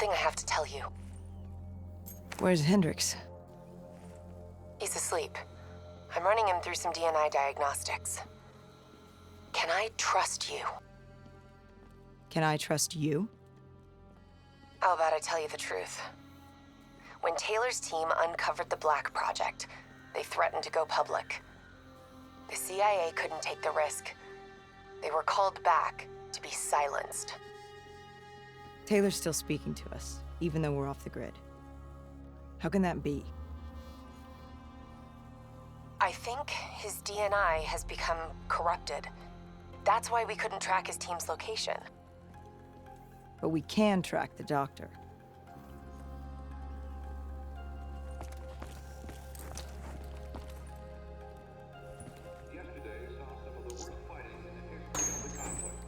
something I have to tell you. Where's Hendricks? He's asleep. I'm running him through some DNI diagnostics. Can I trust you? Can I trust you? How about I tell you the truth? When Taylor's team uncovered the Black Project, they threatened to go public. The CIA couldn't take the risk. They were called back to be silenced. Taylor's still speaking to us, even though we're off the grid. How can that be? I think his DNI has become corrupted. That's why we couldn't track his team's location. But we can track the doctor. Yesterday saw some of the worst fighting in the history of the conflict.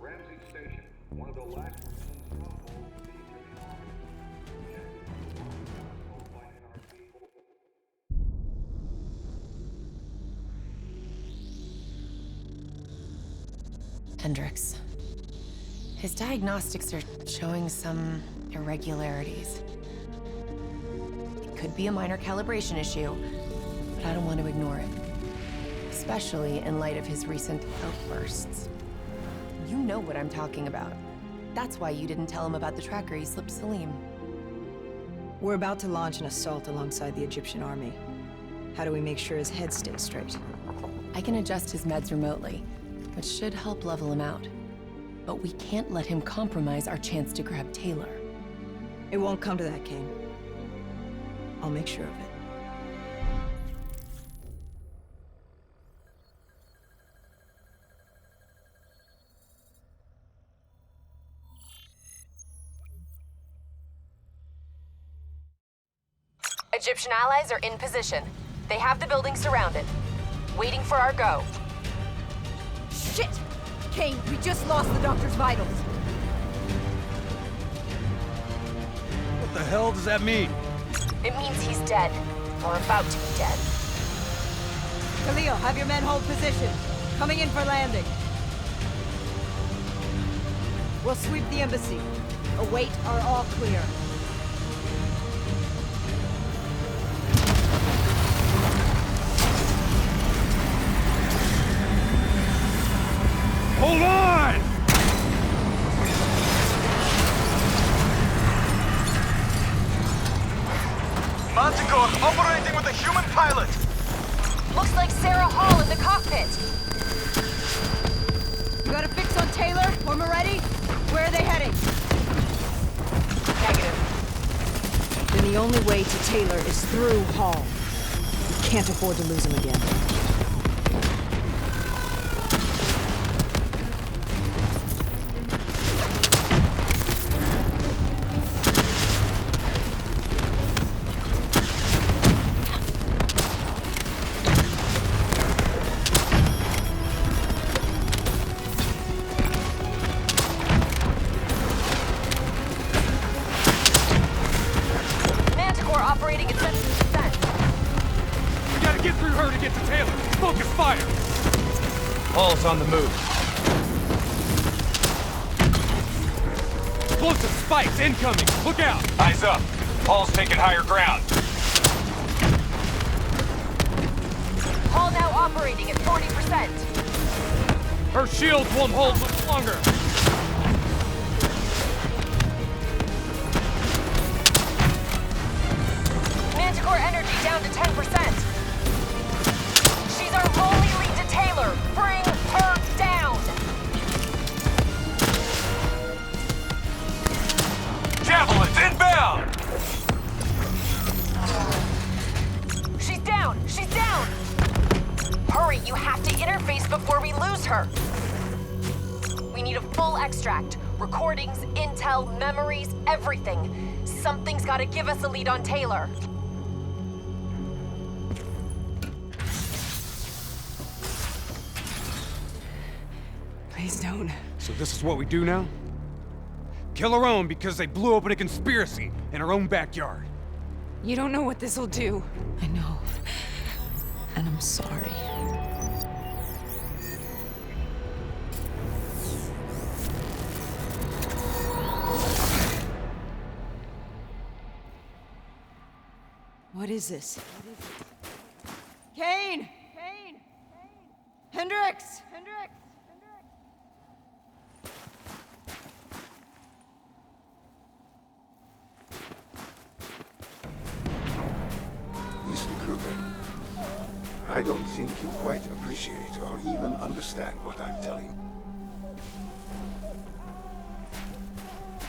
Ramsey Station, one of the last remaining strongholds of the Egyptian army. Hendricks. His diagnostics are showing some irregularities. It could be a minor calibration issue, but I don't want to ignore it. Especially in light of his recent outbursts. You know what I'm talking about. That's why you didn't tell him about the tracker he slipped Salim. We're about to launch an assault alongside the Egyptian army. How do we make sure his head stays straight? I can adjust his meds remotely, which should help level him out. But we can't let him compromise our chance to grab Taylor. It won't come to that, Kane. I'll make sure of it. Egyptian allies are in position. They have the building surrounded, waiting for our go. Shit! Kane, we just lost the doctor's vitals. What the hell does that mean? It means he's dead, or about to be dead. Khalil, have your men hold position. Coming in for landing. We'll sweep the embassy. Await our all clear. Hold on! Manticore operating with a human pilot! Looks like Sarah Hall in the cockpit. You got a fix on Taylor or Moretti? Where are they heading? Negative. Then the only way to Taylor is through Hall. We can't afford to lose him again. Manticore operating at 70%. We gotta get through her to get to Taylor. Focus fire! Hall's on the move. Explosive spikes incoming! Look out! Eyes up. Hall's taking higher ground. Hall now operating at 40%. Her shields won't hold much longer! Manticore energy down to 10%. She's our only lead to Taylor. Bring her down. Javelins inbound! She's down. She's down. Hurry, you have to interface before we lose her. We need a full extract. Recordings, intel, memories, everything. Something's gotta give us a lead on Taylor. Please don't. So this is what we do now? Kill our own because they blew open a conspiracy in our own backyard. You don't know what this'll do. I know. And I'm sorry. What is this? Kane! Kane! Hendricks! Hendricks! Mr. Kruger, I don't think you quite appreciate or even understand what I'm telling you.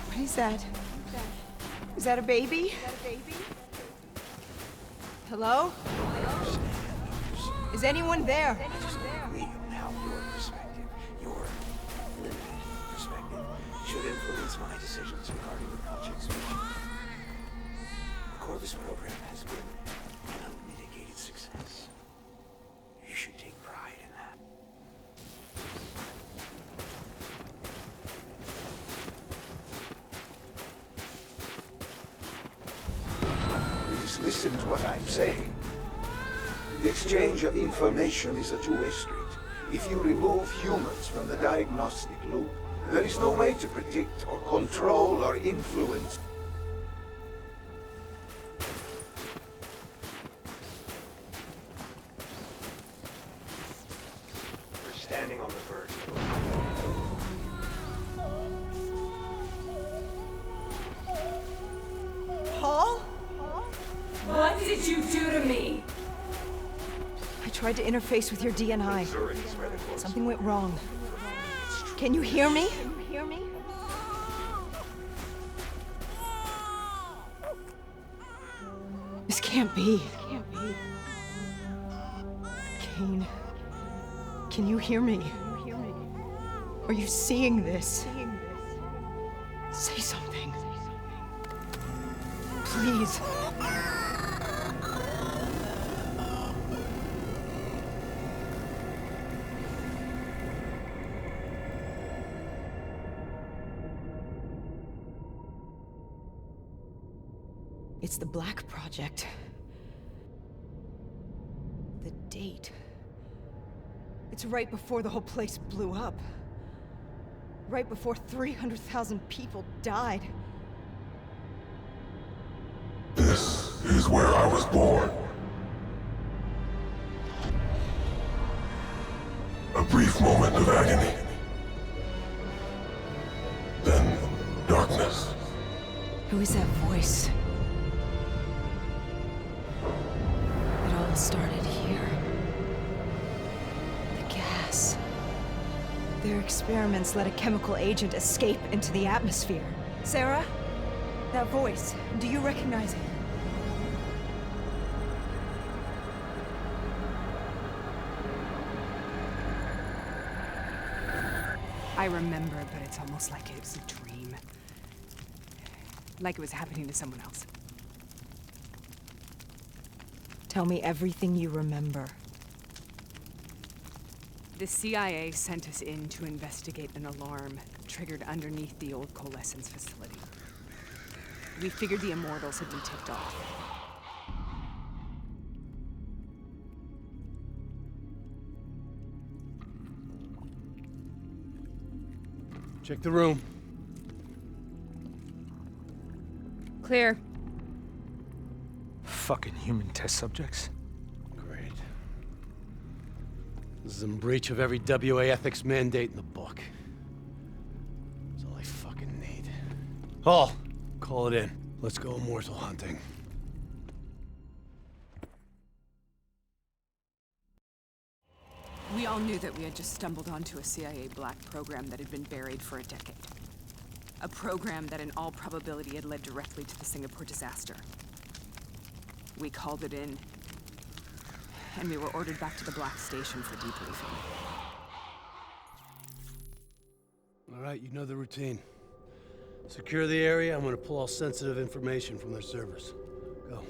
What is that? Is that a baby? Hello? Is anyone there? Me and how your perspective, your limited perspective, should influence my decisions regarding the project's future. The Corvus program has been an unmitigated success. You should take pride in that. Please listen to what I'm saying. The exchange of information is a two-way street. If you remove humans from the diagnostic loop, there is no way to predict or control or influence. We're standing on the verge. Paul? What did you do to me? I tried to interface with your DNI. Something went wrong. Can you hear me? This can't be. Kane, can you hear me? Are you seeing this? Say something. Please. It's the Black Project. The date. It's right before the whole place blew up. Right before 300,000 people died. This is where I was born. A brief moment of agony. Then darkness. Who is that voice? It all started here. The gas. Their experiments let a chemical agent escape into the atmosphere. Sarah? That voice, do you recognize it? I remember, but it's almost like it was a dream. Like it was happening to someone else. Tell me everything you remember. The CIA sent us in to investigate an alarm triggered underneath the old Coalescence facility. We figured the Immortals had been tipped off. Check the room. Clear. Fucking human test subjects. Great. This is in breach of every WA ethics mandate in the book. That's all I fucking need. Hall, call it in. Let's go immortal hunting. We all knew that we had just stumbled onto a CIA black program that had been buried for a decade. A program that in all probability had led directly to the Singapore disaster. We called it in, and we were ordered back to the Black Station for debriefing. All right, you know the routine. Secure the area. I'm gonna pull all sensitive information from their servers. Go.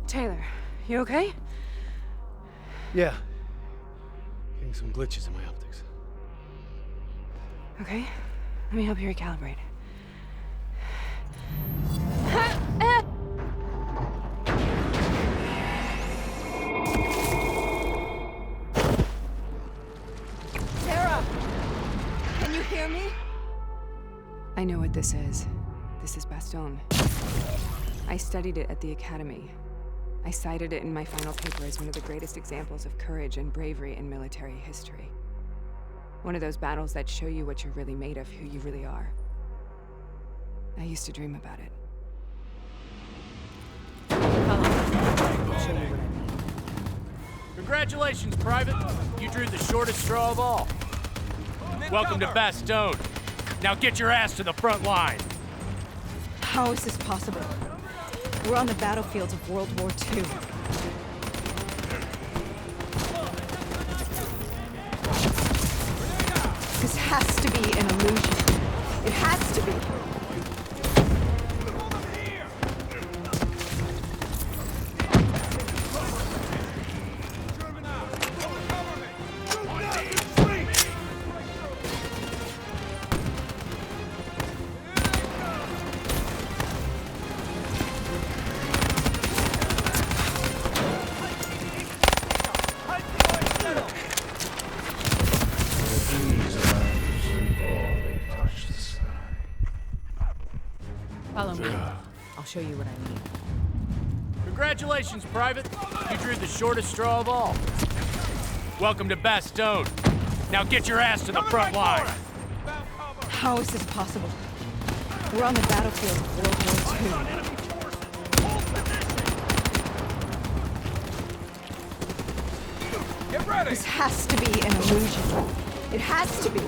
Taylor, you okay? Yeah. Getting some glitches in my optics. Okay, let me help you recalibrate. I know what this is. This is Bastogne. I studied it at the Academy. I cited it in my final paper as one of the greatest examples of courage and bravery in military history. One of those battles that show you what you're really made of, who you really are. I used to dream about it. Congratulations, Private. You drew the shortest straw of all. Welcome to Bastogne. Now get your ass to the front line. How is this possible? We're on the battlefields of World War II. This has to be an illusion. It has to be. Follow me. I'll show you what I mean. Congratulations, Private. You drew the shortest straw of all. Welcome to Bastogne. Now get your ass to the front line. How is this possible? We're on the battlefield of World War II. Get ready! This has to be an illusion. It has to be.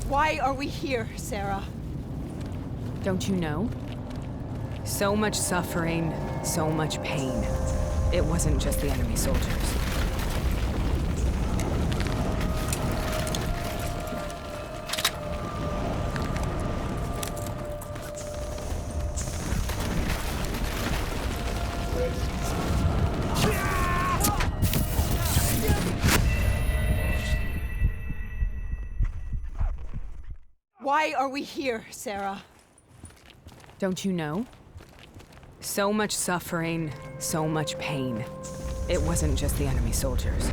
Why are we here, Sarah? Don't you know? So much suffering, so much pain. It wasn't just the enemy soldiers. Why are we here, Sarah? Don't you know? So much suffering, so much pain. It wasn't just the enemy soldiers.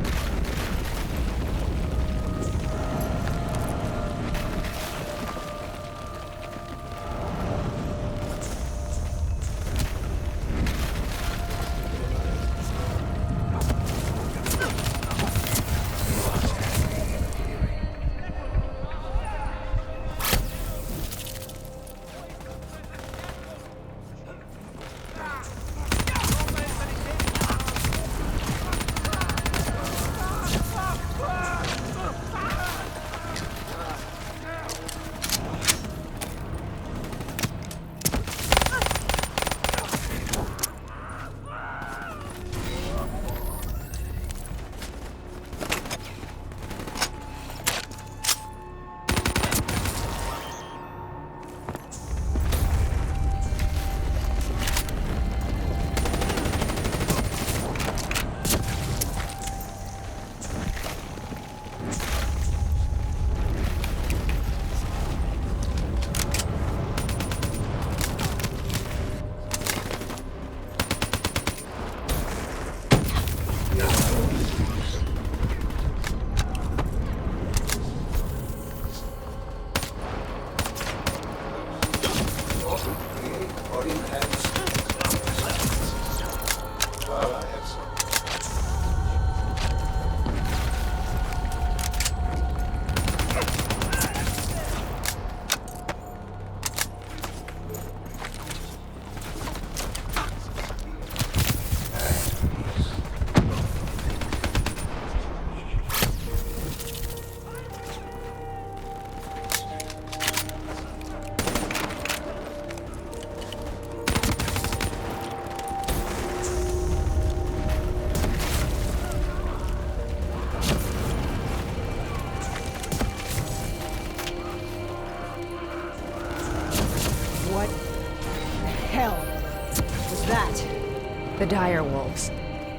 The dire wolves.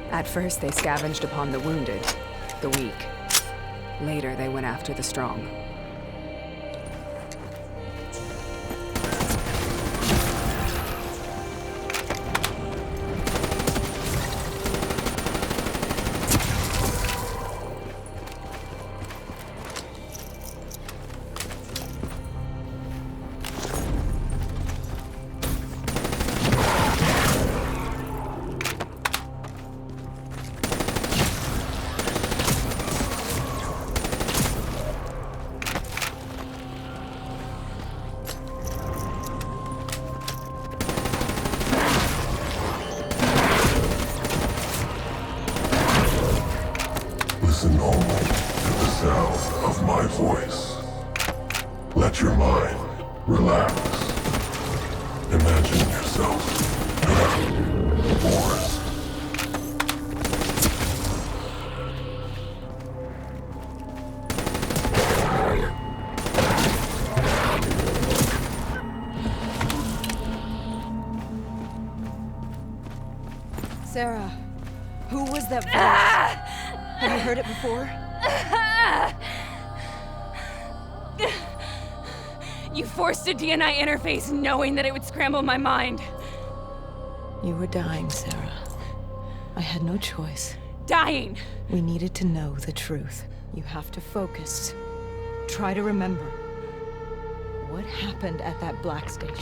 At first, they scavenged upon the wounded, the weak. Later, they went after the strong. Listen only to the sound of my voice. Let your mind relax. Imagine yourself in a forest. Sarah, who was that voice? Have you heard it before? You forced a DNI interface knowing that it would scramble my mind. You were dying, Sarah. I had no choice. Dying! We needed to know the truth. You have to focus. Try to remember. What happened at that black station?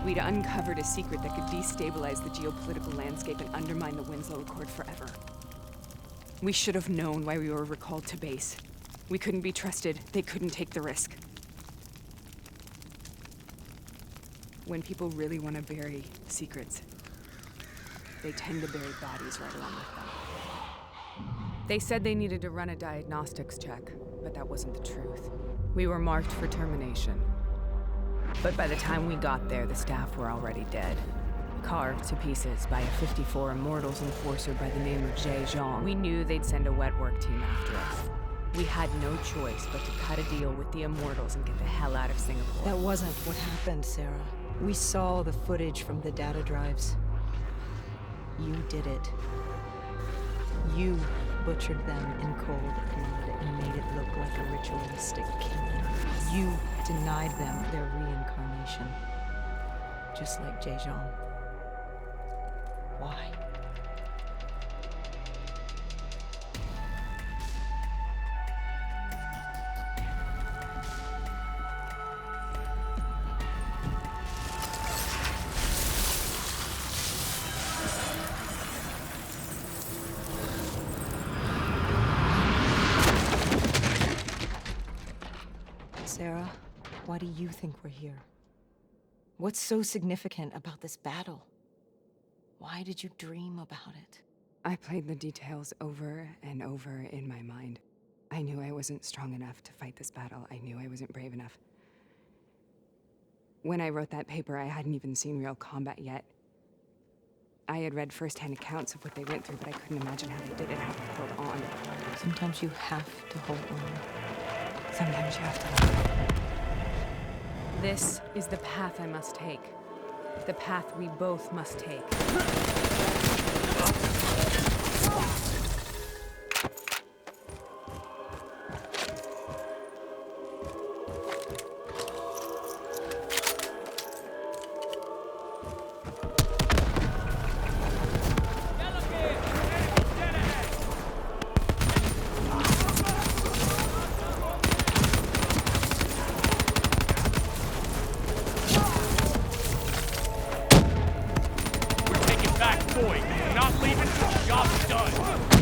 We'd uncovered a secret that could destabilize the geopolitical landscape and undermine the Winslow Accord forever. We should have known why we were recalled to base. We couldn't be trusted. They couldn't take the risk. When people really want to bury secrets, they tend to bury bodies right along with them. They said they needed to run a diagnostics check, but that wasn't the truth. We were marked for termination. But by the time we got there, the staff were already dead. Carved to pieces by a 54 Immortals enforcer by the name of Jay Zhang. We knew they'd send a wet work team after us. We had no choice but to cut a deal with the Immortals and get the hell out of Singapore. That wasn't what happened, Sarah. We saw the footage from the data drives. You did it. You butchered them in cold blood and made it look like a ritualistic killing. You denied them their reincarnation. Just like Jay Zhang. Why? Sarah, why do you think we're here? What's so significant about this battle? Why did you dream about it? I played the details over and over in my mind. I knew I wasn't strong enough to fight this battle. I knew I wasn't brave enough. When I wrote that paper, I hadn't even seen real combat yet. I had read first-hand accounts of what they went through, but I couldn't imagine how they did it, how they held on. Sometimes you have to hold on. Sometimes you have to let go. This is the path I must take. The path we both must take. We're taking back Boyd. We're not leaving till the job's done.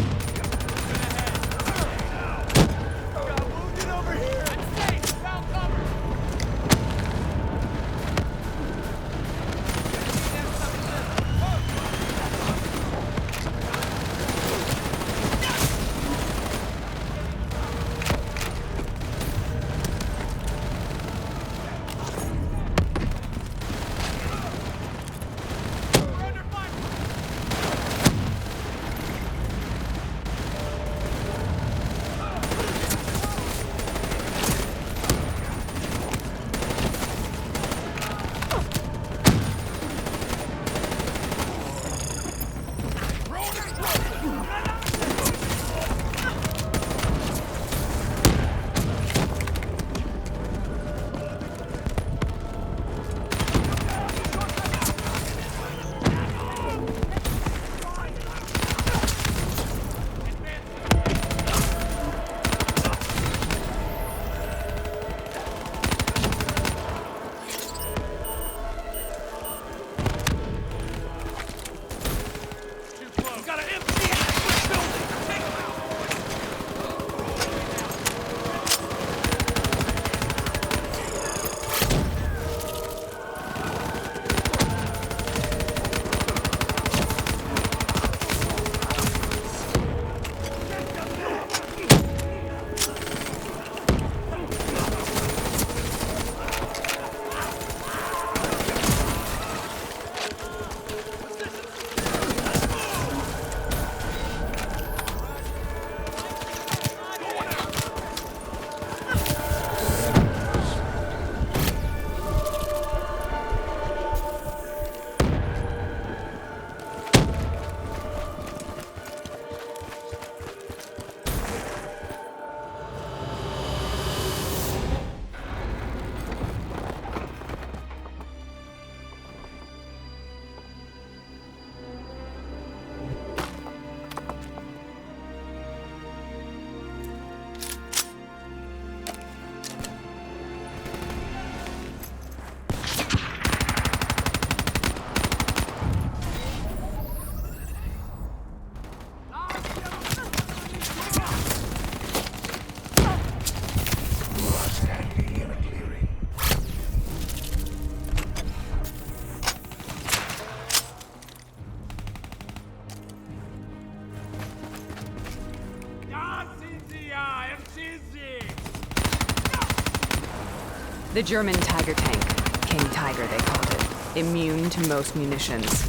The German Tiger tank. King Tiger, they called it. Immune to most munitions.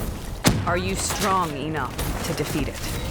Are you strong enough to defeat it?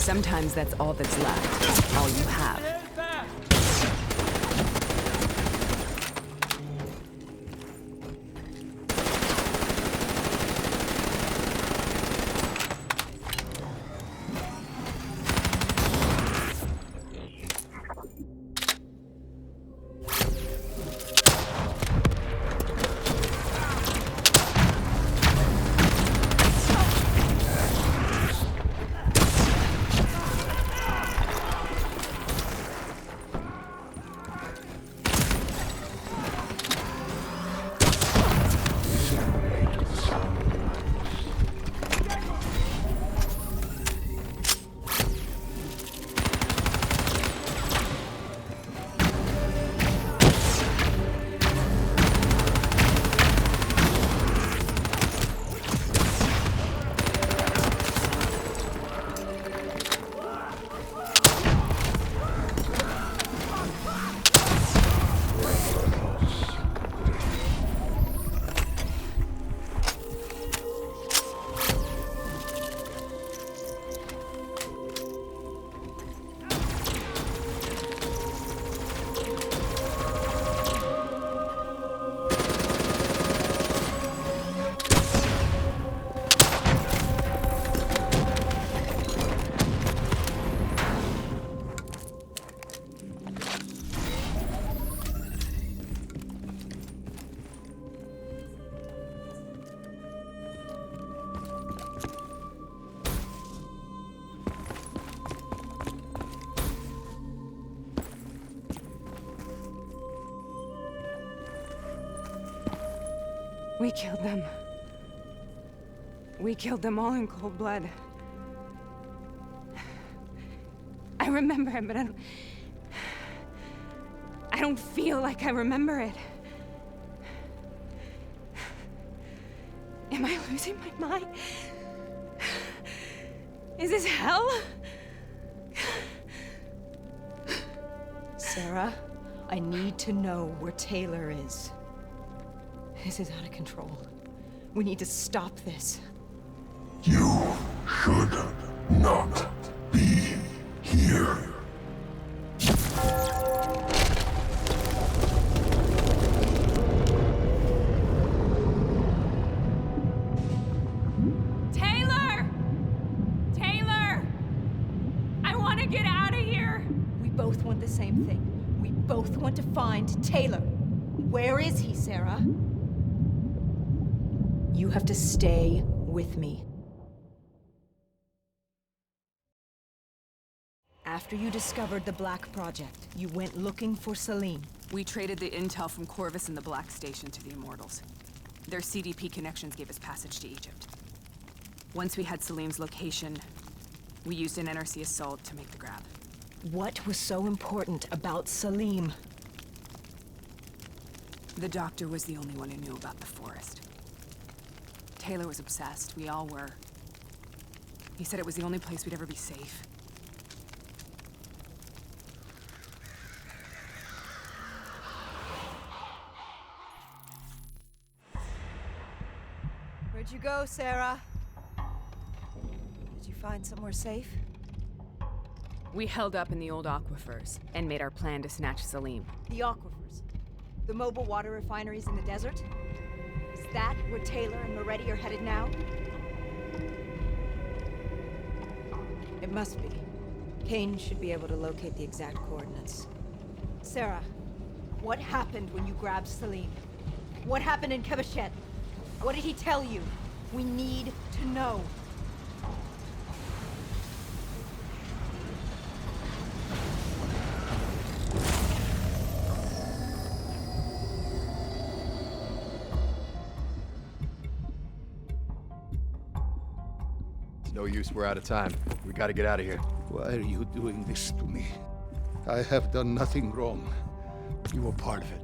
Sometimes that's all that's left, all you have. We killed them. We killed them all in cold blood. I remember it, but I don't feel like I remember it. Am I losing my mind? Is this hell? Sarah, I need to know where Taylor is. This is out of control. We need to stop this. You should not be here. Taylor! Taylor! I want to get out of here! We both want the same thing. We both want to find Taylor. Where is he, Sarah? You have to stay with me. After you discovered the Black Project, you went looking for Salim. We traded the intel from Corvus and the Black Station to the Immortals. Their CDP connections gave us passage to Egypt. Once we had Salim's location, we used an NRC assault to make the grab. What was so important about Salim? The doctor was the only one who knew about the forest. Taylor was obsessed. We all were. He said it was the only place we'd ever be safe. Where'd you go, Sarah? Did you find somewhere safe? We held up in the old aquifers and made our plan to snatch Salim. The aquifers. The mobile water refineries in the desert? Is that where Taylor and Moretti are headed now? It must be. Kane should be able to locate the exact coordinates. Sarah, what happened when you grabbed Salim? What happened in Kebashet? What did he tell you? We need to know. No use, we're out of time. We gotta get out of here. Why are you doing this to me? I have done nothing wrong. You were part of it.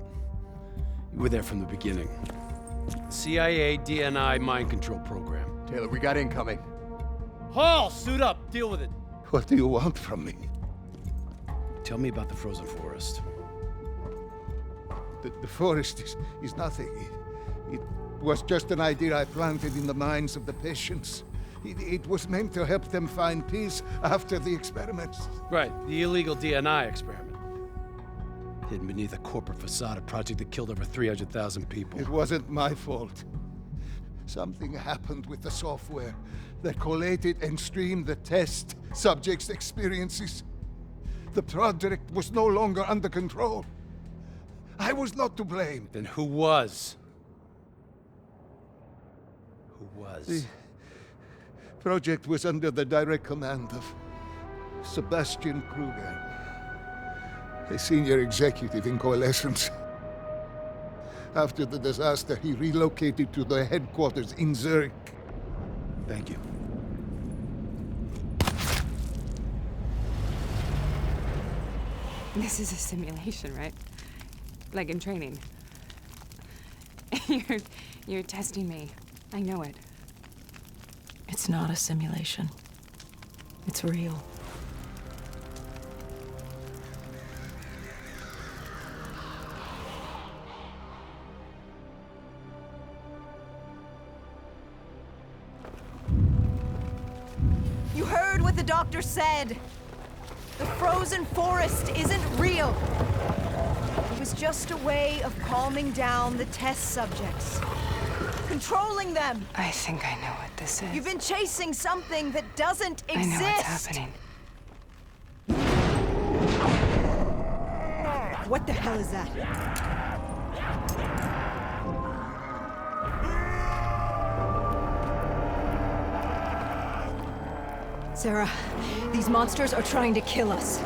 You were there from the beginning. CIA, DNI, mind control program. Taylor, we got incoming. Hall, suit up, deal with it. What do you want from me? Tell me about the frozen forest. The forest is nothing. It was just an idea I planted in the minds of the patients. It was meant to help them find peace after the experiments. Right, the illegal DNI experiment. Hidden beneath a corporate facade, a project that killed over 300,000 people. It wasn't my fault. Something happened with the software that collated and streamed the test subjects' experiences. The project was no longer under control. I was not to blame. Then who was? Who was? The project was under the direct command of Sebastian Kruger, a senior executive in Coalescence. After the disaster, he relocated to the headquarters in Zurich. Thank you. This is a simulation, right? Like in training. You're testing me. I know it. It's not a simulation. It's real. You heard what the doctor said. The frozen forest isn't real. It was just a way of calming down the test subjects. Controlling them. I think I know what this is. You've been chasing something that doesn't exist. I know what's happening. What the hell is that? Sarah, these monsters are trying to kill us.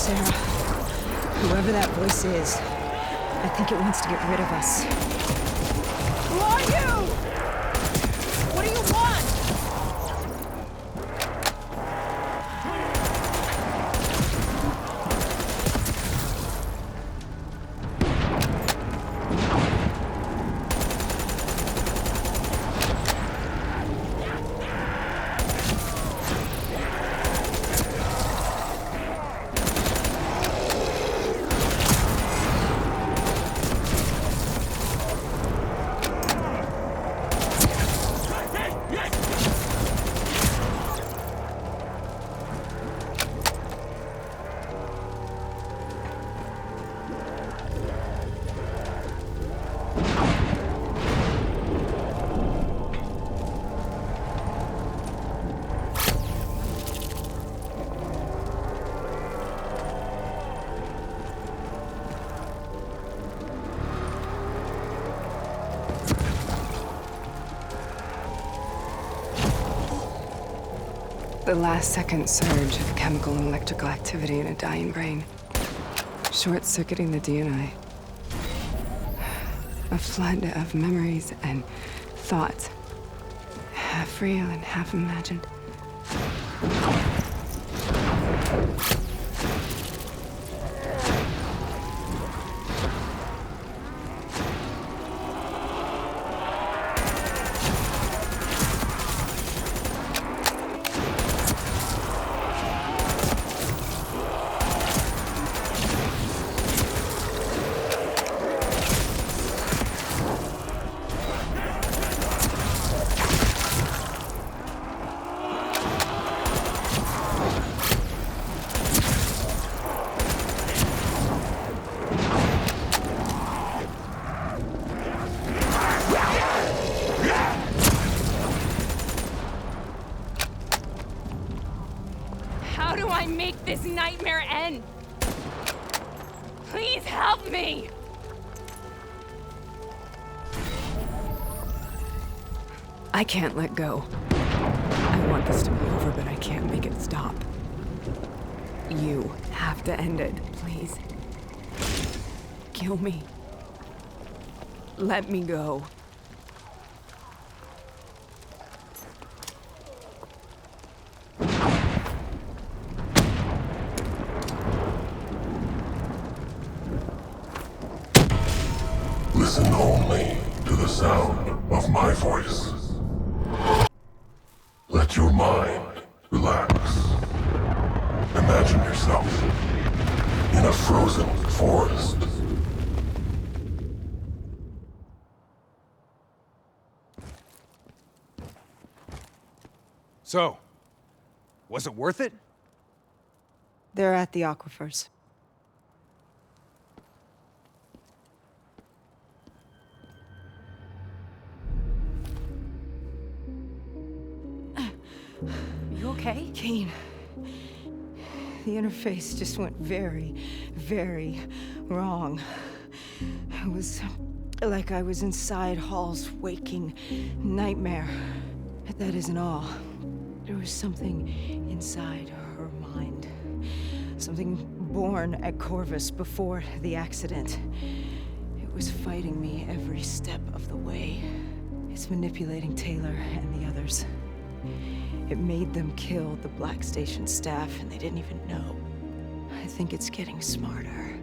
Sarah, whoever that voice is, I think it wants to get rid of us. Who are you? What do you want? The last-second surge of chemical and electrical activity in a dying brain. Short-circuiting the DNA. A flood of memories and thoughts. Half real and half imagined. How do I make this nightmare end? Please help me! I can't let go. I want this to be over, but I can't make it stop. You have to end it, please. Kill me. Let me go. Listen only to the sound of my voice. Let your mind relax. Imagine yourself in a frozen forest. So, was it worth it? They're at the aquifers. You okay? Kane. The interface just went very, very wrong. It was like I was inside Hall's waking nightmare. But that isn't all. There was something inside her mind. Something born at Corvus before the accident. It was fighting me every step of the way. It's manipulating Taylor and the others. It made them kill the Black Station staff, and they didn't even know. I think it's getting smarter.